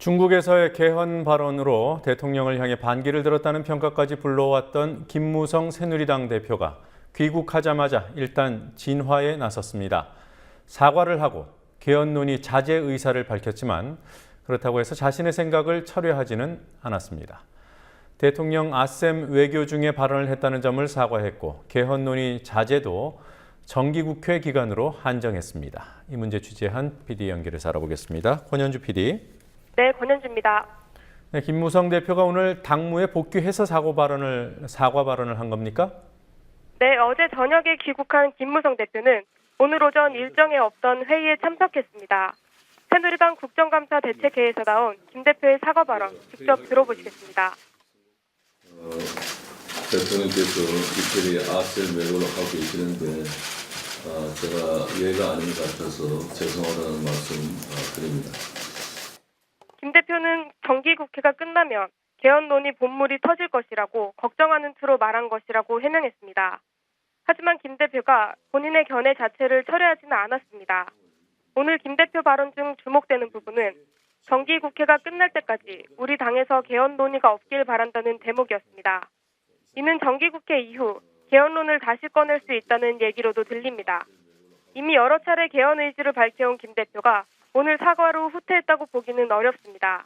중국에서의 개헌 발언으로 대통령을 향해 반기를 들었다는 평가까지 불러왔던 김무성 새누리당 대표가 귀국하자마자 일단 진화에 나섰습니다. 사과를 하고 개헌 논의 자제 의사를 밝혔지만 그렇다고 해서 자신의 생각을 철회하지는 않았습니다. 대통령 아셈 외교 중에 발언을 했다는 점을 사과했고 개헌 논의 자제도 정기국회 기간으로 한정했습니다. 이 문제 취재한 PD 연결해서 알아보겠습니다. 권현주 PD. 네, 권현주입니다. 네, 김무성 대표가 오늘 당무에 복귀해서 사과 발언을 한 겁니까? 네, 어제 저녁에 귀국한 김무성 대표는 오늘 오전 일정에 없던 회의에 참석했습니다. 새누리당 국정감사 대책회의에서 나온 김 대표의 사과 발언 직접 들어보시겠습니다. 대통령께서 이태리 아셈 외교를 하고 계시는데 제가 예가 아닌 것 같아서 죄송하다는 말씀 드립니다. 김 대표는 정기국회가 끝나면 개헌 논의 본물이 터질 것이라고 걱정하는 투로 말한 것이라고 해명했습니다. 하지만 김 대표가 본인의 견해 자체를 철회하지는 않았습니다. 오늘 김 대표 발언 중 주목되는 부분은 정기국회가 끝날 때까지 우리 당에서 개헌 논의가 없길 바란다는 대목이었습니다. 이는 정기국회 이후 개헌론을 다시 꺼낼 수 있다는 얘기로도 들립니다. 이미 여러 차례 개헌 의지를 밝혀온 김 대표가 오늘 사과로 후퇴했다고 보기는 어렵습니다.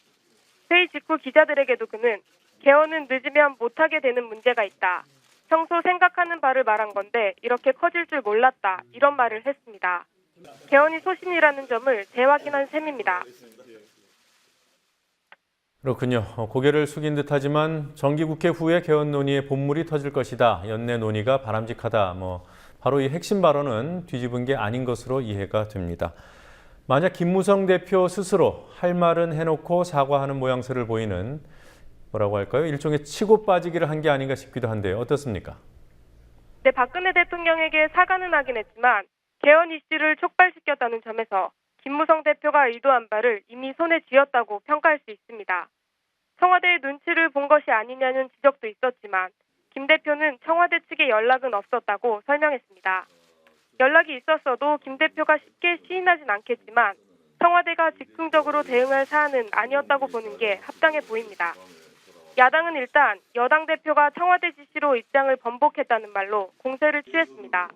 회의 직후 기자들에게도 그는 개헌은 늦으면 못하게 되는 문제가 있다. 평소 생각하는 바를 말한 건데 이렇게 커질 줄 몰랐다. 이런 말을 했습니다. 개헌이 소신이라는 점을 재확인한 셈입니다. 그렇군요. 고개를 숙인 듯하지만 정기국회 후에 개헌 논의의 본물이 터질 것이다. 연내 논의가 바람직하다. 바로 이 핵심 발언은 뒤집은 게 아닌 것으로 이해가 됩니다. 만약 김무성 대표 스스로 할 말은 해놓고 사과하는 모양새를 보이는 뭐라고 할까요? 일종의 치고 빠지기를 한 게 아닌가 싶기도 한데요. 어떻습니까? 네, 박근혜 대통령에게 사과는 하긴 했지만 개헌 이슈를 촉발시켰다는 점에서 김무성 대표가 의도한 바를 이미 손에 쥐었다고 평가할 수 있습니다. 청와대의 눈치를 본 것이 아니냐는 지적도 있었지만 김 대표는 청와대 측에 연락은 없었다고 설명했습니다. 연락이 있었어도 김 대표가 쉽게 시인하진 않겠지만 청와대가 즉흥적으로 대응할 사안은 아니었다고 보는 게 합당해 보입니다. 야당은 일단 여당 대표가 청와대 지시로 입장을 번복했다는 말로 공세를 취했습니다.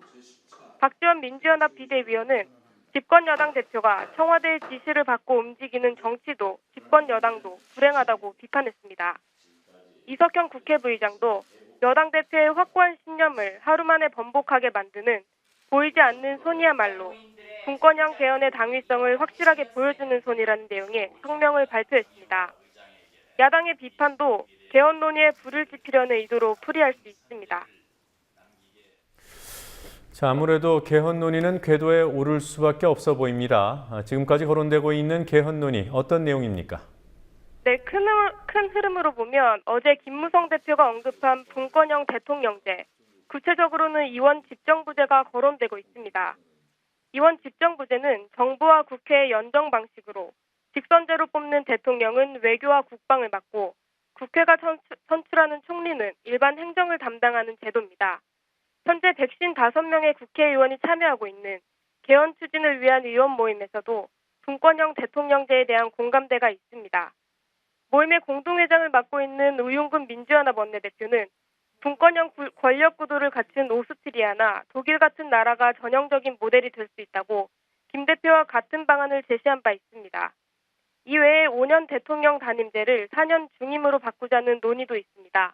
박지원 민주연합 비대위원은 집권 여당 대표가 청와대의 지시를 받고 움직이는 정치도 집권 여당도 불행하다고 비판했습니다. 이석현 국회 부의장도 여당 대표의 확고한 신념을 하루 만에 번복하게 만드는 보이지 않는 손이야말로 분권형 개헌의 당위성을 확실하게 보여주는 손이라는 내용의 성명을 발표했습니다. 야당의 비판도 개헌 논의에 불을 지피려는 의도로 풀이할 수 있습니다. 자, 아무래도 개헌 논의는 궤도에 오를 수밖에 없어 보입니다. 지금까지 거론되고 있는 개헌 논의 어떤 내용입니까? 네, 큰 흐름으로 보면 어제 김무성 대표가 언급한 분권형 대통령제, 구체적으로는 이원 집정부제가 거론되고 있습니다. 이원 집정부제는 정부와 국회의 연정 방식으로 직선제로 뽑는 대통령은 외교와 국방을 맡고 국회가 선출하는 총리는 일반 행정을 담당하는 제도입니다. 현재 155명의 국회의원이 참여하고 있는 개헌 추진을 위한 의원 모임에서도 분권형 대통령제에 대한 공감대가 있습니다. 모임의 공동회장을 맡고 있는 우윤근 민주연합 원내대표는 분권형 권력 구도를 갖춘 오스트리아나 독일 같은 나라가 전형적인 모델이 될 수 있다고 김 대표와 같은 방안을 제시한 바 있습니다. 이외에 5년 대통령 단임제를 4년 중임으로 바꾸자는 논의도 있습니다.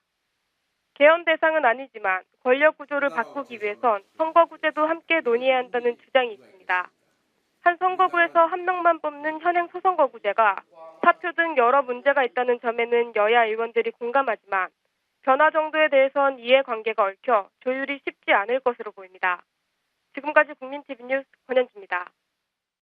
개헌 대상은 아니지만 권력 구조를 바꾸기 위해선 선거구제도 함께 논의해야 한다는 주장이 있습니다. 한 선거구에서 한 명만 뽑는 현행 소선거구제가 사표 등 여러 문제가 있다는 점에는 여야 의원들이 공감하지만 변화 정도에 대해선 이해관계가 얽혀 조율이 쉽지 않을 것으로 보입니다. 지금까지 국민TV 뉴스 권현주입니다.